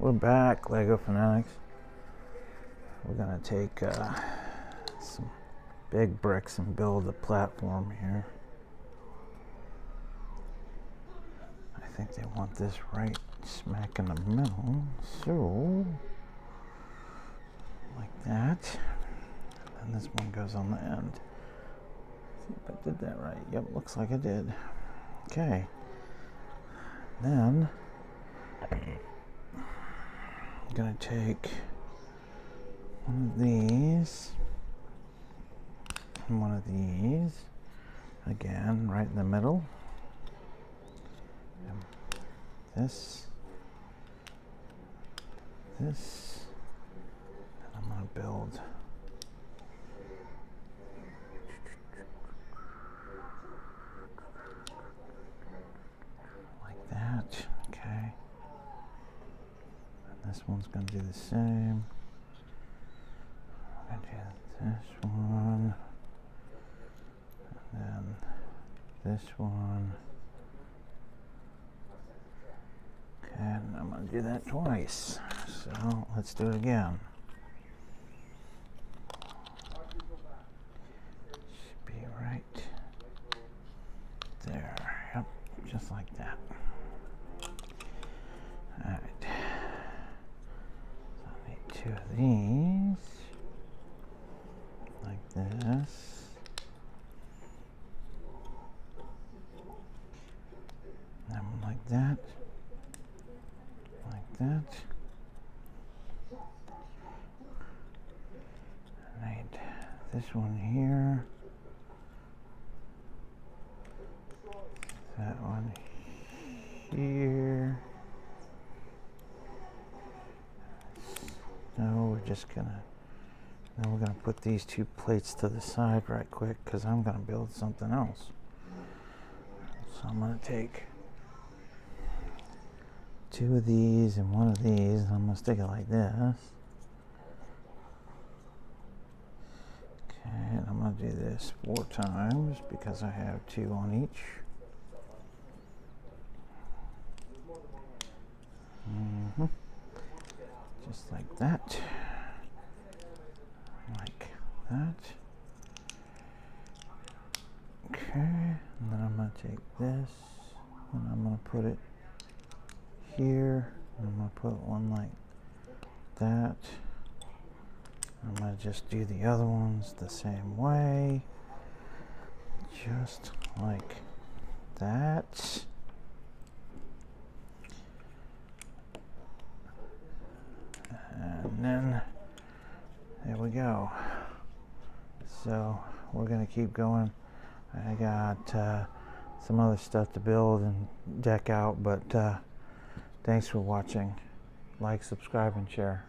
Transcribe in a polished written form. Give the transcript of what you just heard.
We're back, Lego Fanatics. We're gonna take some big bricks and build a platform here. I think they want this right smack in the middle, so like that. And this one goes on the end. See if I did that right. Yep, looks like I did. Okay. Then I'm gonna take one of these and one of these, again, right in the middle. And this, and I'm gonna build like that, okay. And this one's gonna do the same. I'm gonna do this one, and then this one. Okay, and I'm gonna do that twice. So let's do it again. Should be right there. Yep, just like that. Alright. So I need two of these. Like this. And then like that. Like that. I need this one here. That one here. No, we're just gonna, then we're gonna put these two plates to the side right quick because I'm gonna build something else. So I'm gonna take two of these and one of these, and I'm gonna stick it like this. Okay, and I'm gonna do this 4 times because I have 2 on each. Just like that. Like that. Okay, and then I'm gonna take this and I'm gonna put it here, and I'm gonna put one like that. I'm gonna just do the other ones the same way, just like that. And then there we go. So we're gonna keep going. I got some other stuff to build and deck out, but thanks for watching. Like, subscribe, and share.